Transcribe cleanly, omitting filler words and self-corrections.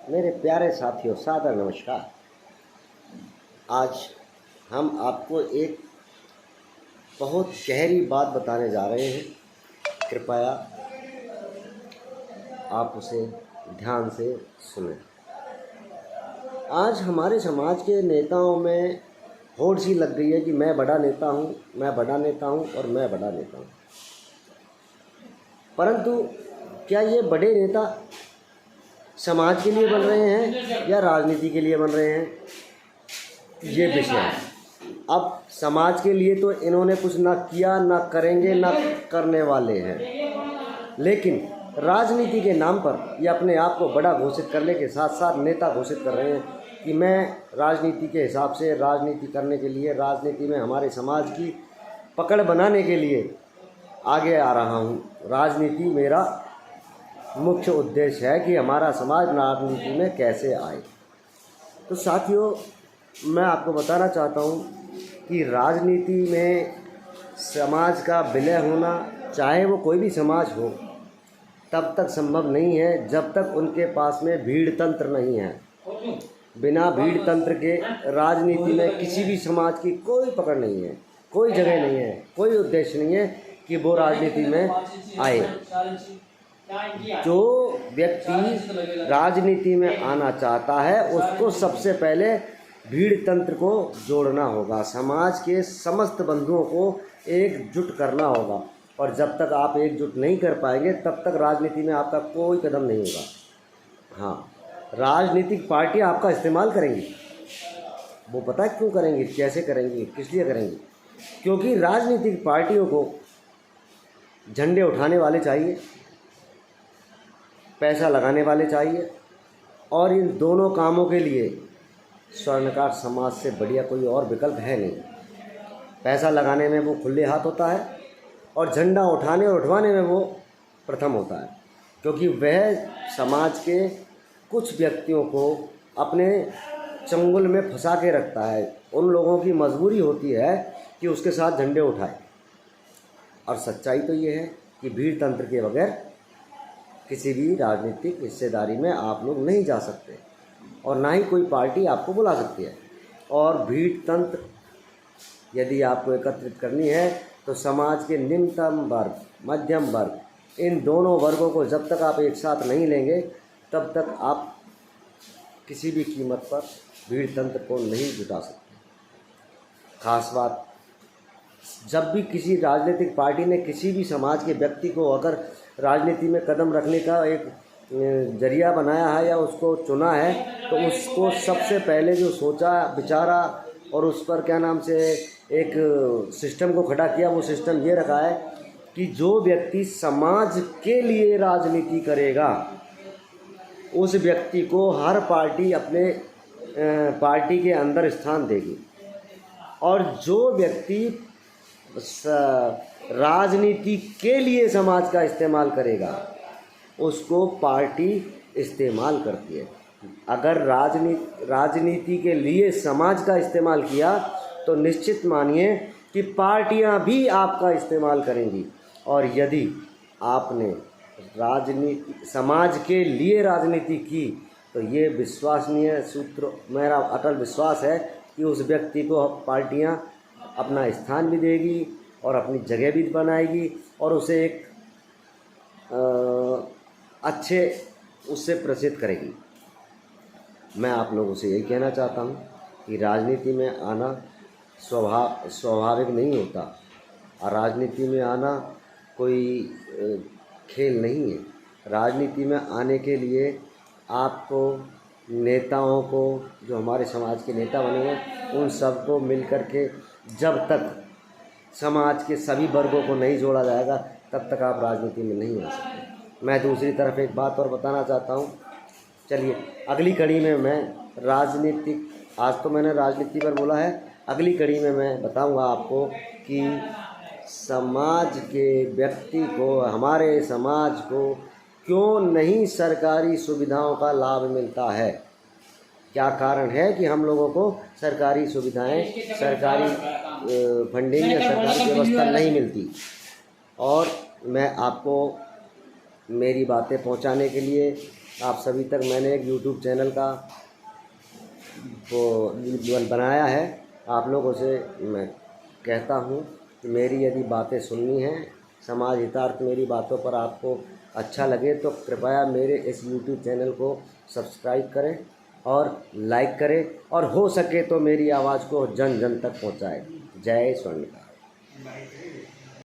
मेरे प्यारे साथियों, सादर नमस्कार। आज हम आपको एक बहुत गहरी बात बताने जा रहे हैं। कृपया आप उसे ध्यान से सुनें। आज हमारे समाज के नेताओं में होड़ सी लग गई है कि मैं बड़ा नेता हूँ, मैं बड़ा नेता हूँ और मैं बड़ा नेता हूँ। परंतु क्या ये बड़े नेता समाज के लिए बन रहे हैं या राजनीति के लिए बन रहे हैं, ये विषय है। अब समाज के लिए तो इन्होंने कुछ ना किया, ना करेंगे, ना करने वाले हैं, लेकिन राजनीति के नाम पर ये अपने आप को बड़ा घोषित करने के साथ साथ नेता घोषित कर रहे हैं कि मैं राजनीति के हिसाब से राजनीति करने के लिए, राजनीति में हमारे समाज की पकड़ बनाने के लिए आगे आ रहा हूँ। राजनीति मेरा मुख्य उद्देश्य है कि हमारा समाज राजनीति में कैसे आए। तो साथियों, मैं आपको बताना चाहता हूँ कि राजनीति में समाज का विलय होना, चाहे वो कोई भी समाज हो, तब तक संभव नहीं है जब तक उनके पास में भीड़ तंत्र नहीं है। बिना भीड़ तंत्र के राजनीति में किसी भी समाज की कोई पकड़ नहीं है, कोई जगह नहीं है, कोई उद्देश्य नहीं है कि वो राजनीति में आए। जो व्यक्ति राजनीति में आना चाहता है उसको सबसे पहले भीड़ तंत्र को जोड़ना होगा, समाज के समस्त बंधुओं को एकजुट करना होगा। और जब तक आप एकजुट नहीं कर पाएंगे तब तक राजनीति में आपका कोई कदम नहीं होगा। हाँ, राजनीतिक पार्टी आपका इस्तेमाल करेंगी। वो पता है क्यों करेंगी, कैसे करेंगी, किस लिए करेंगी? क्योंकि राजनीतिक पार्टियों को झंडे उठाने वाले चाहिए, पैसा लगाने वाले चाहिए, और इन दोनों कामों के लिए स्वर्णकार समाज से बढ़िया कोई और विकल्प है नहीं। पैसा लगाने में वो खुले हाथ होता है और झंडा उठाने और उठवाने में वो प्रथम होता है, क्योंकि वह समाज के कुछ व्यक्तियों को अपने चंगुल में फंसा के रखता है। उन लोगों की मजबूरी होती है कि उसके साथ झंडे उठाए। और सच्चाई तो ये है कि भीड़ तंत्र के बगैर किसी भी राजनीतिक हिस्सेदारी में आप लोग नहीं जा सकते और ना ही कोई पार्टी आपको बुला सकती है। और भीड़ तंत्र यदि आपको एकत्रित करनी है तो समाज के निम्नतम वर्ग, मध्यम वर्ग, इन दोनों वर्गों को जब तक आप एक साथ नहीं लेंगे तब तक आप किसी भी कीमत पर भीड़ तंत्र को नहीं जुटा सकते। खास बात, जब भी किसी राजनीतिक पार्टी ने किसी भी समाज के व्यक्ति को अगर राजनीति में कदम रखने का एक जरिया बनाया है या उसको चुना है, तो उसको सबसे पहले जो सोचा, विचारा और उस पर क्या नाम से एक सिस्टम को खड़ा किया, वो सिस्टम ये रखा है कि जो व्यक्ति समाज के लिए राजनीति करेगा उस व्यक्ति को हर पार्टी अपने पार्टी के अंदर स्थान देगी, और जो व्यक्ति राजनीति के लिए समाज का इस्तेमाल करेगा उसको पार्टी इस्तेमाल करती है। अगर राजनीति के लिए समाज का इस्तेमाल किया तो निश्चित मानिए कि पार्टियां भी आपका इस्तेमाल करेंगी। और यदि आपने समाज के लिए राजनीति की तो ये विश्वसनीय सूत्र, मेरा अटल विश्वास है कि उस व्यक्ति को पार्टियां अपना स्थान भी देगी और अपनी जगह भी बनाएगी और उसे एक अच्छे उससे प्रसिद्ध करेगी। मैं आप लोगों से यही कहना चाहता हूँ कि राजनीति में आना स्वाभाविक नहीं होता, और राजनीति में आना कोई खेल नहीं है। राजनीति में आने के लिए आपको नेताओं को, जो हमारे समाज के नेता बने हैं, उन सबको मिलकर के जब तक समाज के सभी वर्गों को नहीं जोड़ा जाएगा तब तक आप राजनीति में नहीं आ सकते। मैं दूसरी तरफ एक बात और बताना चाहता हूँ। चलिए, अगली कड़ी में मैं राजनीतिक, आज तो मैंने राजनीति पर बोला है, अगली कड़ी में मैं बताऊंगा आपको कि समाज के व्यक्ति को, हमारे समाज को क्यों नहीं सरकारी सुविधाओं का लाभ मिलता है। क्या कारण है कि हम लोगों को सरकारी सुविधाएं, सरकारी फंडिंग या सरकारी व्यवस्था नहीं मिलती। और मैं आपको मेरी बातें पहुंचाने के लिए आप सभी तक मैंने एक यूट्यूब चैनल का वो बनाया है। आप लोगों से मैं कहता हूँ कि मेरी यदि बातें सुननी हैं, समाज हितार्थ मेरी बातों पर आपको अच्छा लगे तो कृपया मेरे इस यूट्यूब चैनल को सब्सक्राइब करें और लाइक करें, और हो सके तो मेरी आवाज़ को जन जन तक पहुँचाएं। जय स्वर्णिका।